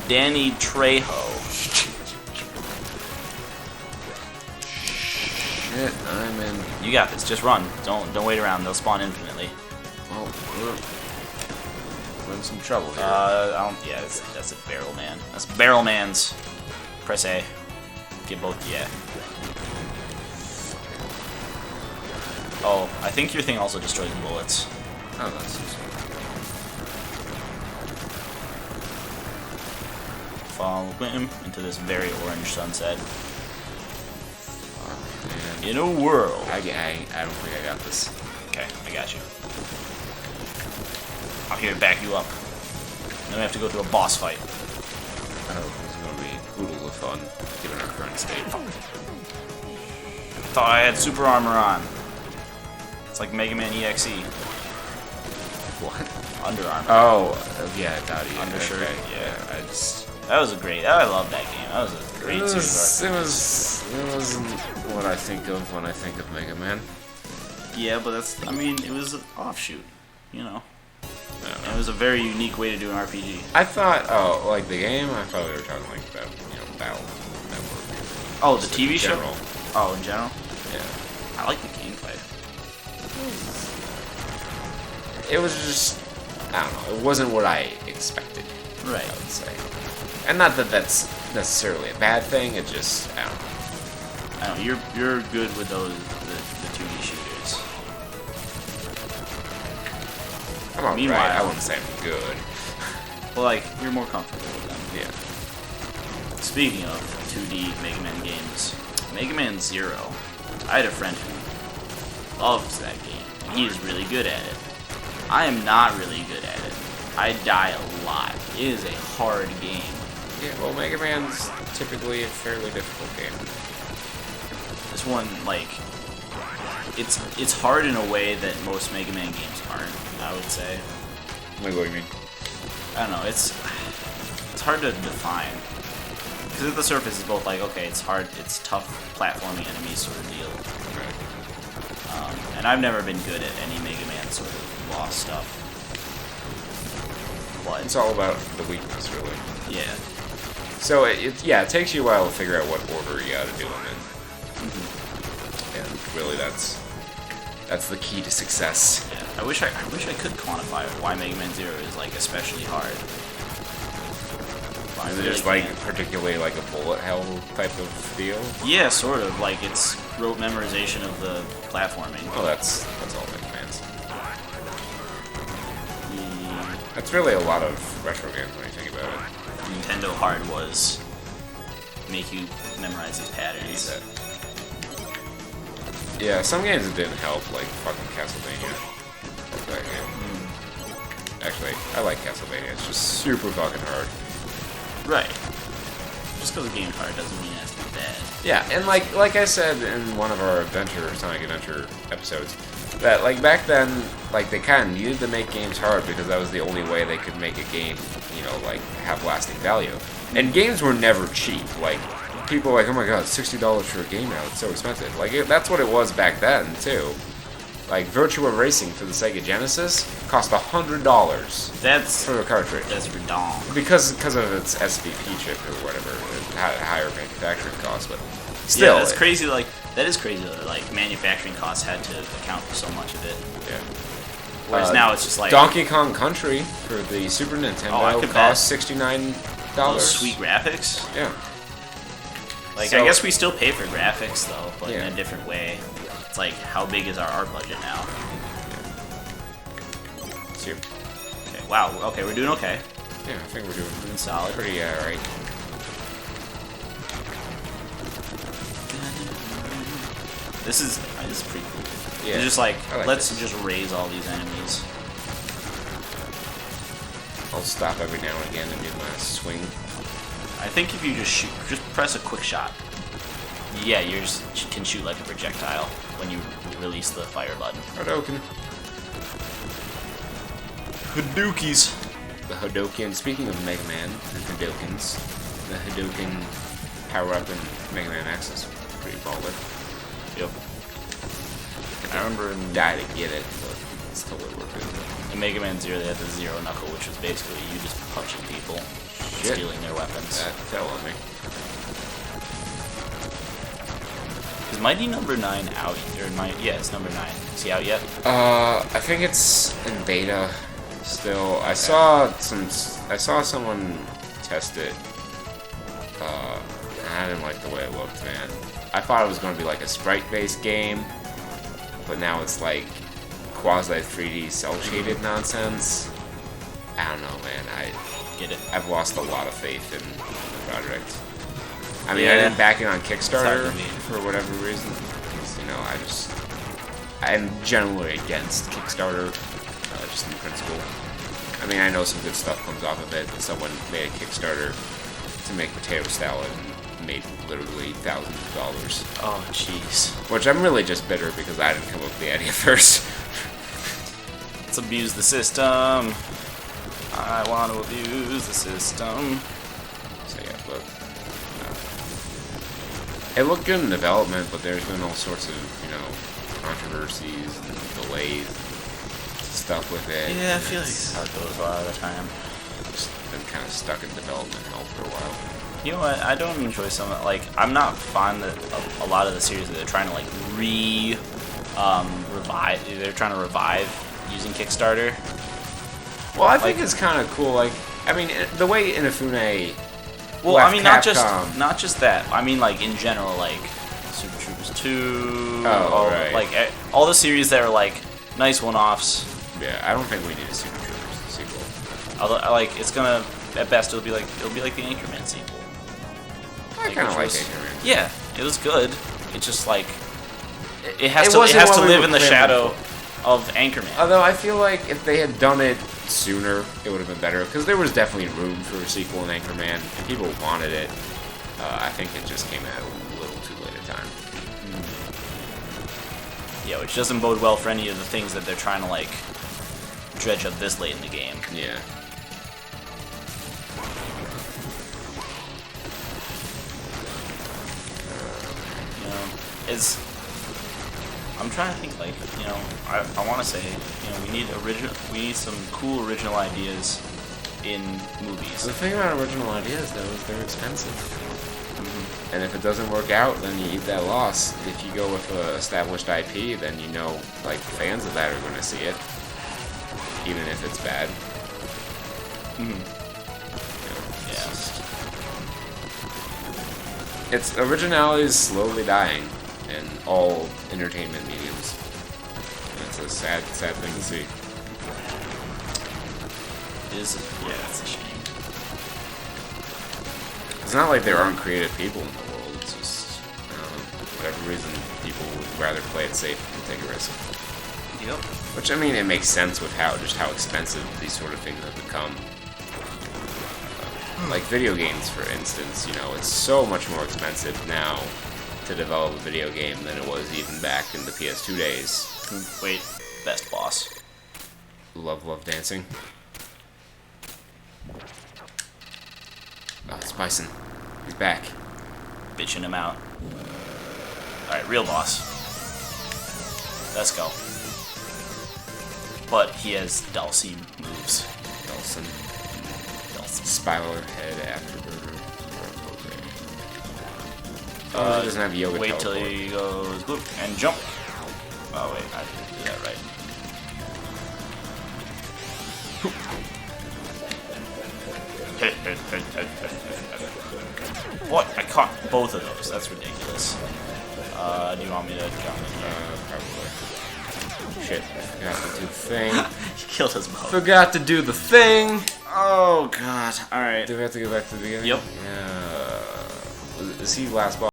Danny Trejo. Shit, I'm in. You got this. Just run. Don't wait around. They'll spawn infinitely. Well, we're in some trouble here. Yeah, that's a barrel man. That's barrel man's. Press A. Get both. Yeah. Oh, I think your thing also destroys bullets. Oh, that's so sweet. Follow him into this very orange sunset. Oh, In a world. I don't think I got this. Okay, I got you. I'm here to back you up. Then we have to go through a boss fight. Oh, this is gonna be oodles of fun, given our current state. Thought I had super armor on. It's like Mega Man EXE. What? Under Armour. Oh, yeah, Dottie. Undershirt. Okay. Yeah. I just. That was a great. I love that game. That was a great series. It wasn't what I think of when I think of Mega Man. Yeah, but that's. I mean, it was an offshoot. You know. I don't And know. it was a very unique way to do an RPG. I thought, like the game. I thought we were talking like about, Battle Network. Oh, the Just TV in show. general. Oh, in general. Yeah. I like the gameplay. It was just, I don't know. It wasn't what I expected. Right. I would say, and not that that's necessarily a bad thing. It just, I don't know. I don't know. You're good with those the 2D shooters. I'm alright. Meanwhile- I wouldn't say I'm good. Well, like you're more comfortable with them. Yeah. Speaking of 2D Mega Man games, Mega Man Zero. I had a friend who loves that game, and he is really good at it. I am not really good at it. I die a lot. It is a hard game. Yeah. Well, Mega Man's typically a fairly difficult game. This one, like, it's hard in a way that most Mega Man games aren't, I would say. Like, what do you mean? I don't know, it's hard to define. Because at the surface it's both like, okay, it's hard, it's tough platforming enemies sort of deal. And I've never been good at any Mega Man sort of boss stuff. But, It's all about the weakness, really. yeah. So it takes you a while to figure out what order you gotta do them in. And really, that's the key to success. Yeah. I wish I could quantify why Mega Man Zero is like especially hard. But I Is it really just like can't. particularly like a bullet hell type of deal? Yeah, sort of. Like it's rote memorization of the platforming. Well, that's all Mega Man's. The That's really a lot of retro games when you think about it. Nintendo hard was make you memorize these patterns. Yeah, some games it didn't help, like fucking Castlevania. Fuck that game. Actually, I like Castlevania. It's just super fucking hard. Right. Just because the game's hard doesn't mean it has to be bad. Yeah, and like I said in one of our Sonic Adventure episodes, that like back then, like they kind of needed to make games hard because that was the only way they could make a game, like have lasting value. And games were never cheap. Like people were like, oh my god, $60 for a game now, it's so expensive. Like that's what it was back then too. Like Virtua Racing for the Sega Genesis cost $100 That's for the cartridge. that's redonk. Because of its SVP chip or whatever, it had a higher manufacturing cost, but still, Yeah, that's crazy. Like that is crazy. Like manufacturing costs had to account for so much of it. Yeah. Whereas now it's just like Donkey Kong Country for the Super Nintendo Oh, I could cost $69. those sweet graphics. Yeah. Like So- I guess we still pay for graphics though, but Yeah. in a different way. It's like how big is our art budget now? So, Okay. Wow. Okay, we're doing okay. yeah, I think we're doing Doing solid. pretty alright. This is pretty cool. Yeah, It's just like, I like let's this. just raise all these enemies. I'll stop every now and again and do my swing. I think if you just press a quick shot. Yeah, you just can shoot like a projectile when you release the fire button. Hadouken. Hadoukies. The Hadouken. Speaking of Mega Man and Hadoukens, the Hadouken power up in Mega Man X is pretty baller. Yep. I remember in Die to get it, but it's totally worth it. In Mega Man Zero, they had the Zero Knuckle, which was basically you just punching people, stealing their weapons. That fell on me. Is Mighty Number 9 out? Yeah, it's number 9. Is he out yet? I think it's in beta still. I saw someone test it. I didn't like the way it looked, man. I thought it was going to be like a sprite-based game, but now it's like quasi 3D cel-shaded nonsense. I don't know, man. I've lost a lot of faith in the project. I mean, I didn't back it on Kickstarter for whatever reason. Because, you know, I'm generally against Kickstarter, just in principle. I mean, I know some good stuff comes off of it, but someone made a Kickstarter to make potato salad and made literally thousands of dollars. Oh, jeez. Which I'm really just bitter because I didn't come up with the idea first. Let's abuse the system. I want to abuse the system. So yeah, but it looked good in development, but there's been all sorts of, you know, controversies and delays and stuff with it. Yeah, I feel like that's how it goes a lot of the time. Just been kind of stuck in development hell for a while. You know what? I don't enjoy some of, like, I'm not fond of a lot of the series that they're trying to like revive. They're trying to revive using Kickstarter. Well, I think it's kind of cool. Like, I mean, the way Inafune. Well, I mean, not Capcom. just that. I mean, like in general, like Super Troopers 2. Right. Like all the series that are like nice one-offs. Yeah, I don't think we need a Super Troopers sequel. Although, like, it's gonna at best it'll be like the Anchorman sequel. I kind of like Anchorman. Yeah, it was good. It's just like it has It to live in the shadow of Anchorman. Although I feel like if they had done it sooner, it would have been better, because there was definitely room for a sequel in Anchorman, and people wanted it. I think it just came out a little too late a time. Yeah, which doesn't bode well for any of the things that they're trying to like dredge up this late in the game. Yeah. You know, I'm trying to think, like, you know, I want to say, you know, we need some cool original ideas in movies. The thing about original ideas, though, is they're expensive. And if it doesn't work out, then you eat that loss. If you go with an established IP, then you know, like, fans of that are going to see it, even if it's bad. Its originality is slowly dying in all entertainment mediums. And it's a sad, sad thing to see. It's a shame. It's not like there aren't creative people in the world. It's just, I don't know, for whatever reason, people would rather play it safe than take a risk. Yep. Which, I mean, it makes sense with how expensive these sort of things have become. Like video games, for instance, you know, it's so much more expensive now to develop a video game than it was even back in the PS2 days. Wait, best boss. Love dancing. Oh, it's Bison. He's back. Bitching him out. Alright, real boss. Let's go. But he has Dulcie moves. Dulcin. Spiral head afterburner. He doesn't have yoga Wait teleport. till he goes boop and jump. Oh wait, I didn't do that right. What? I caught both of those. That's ridiculous. Do you want me to jump in here? Probably. Shit, I forgot to do the thing. He killed us both. Forgot to do the thing! Oh god. Alright. Do we have to go back to the beginning? Yep. Yeah. Is he last boss?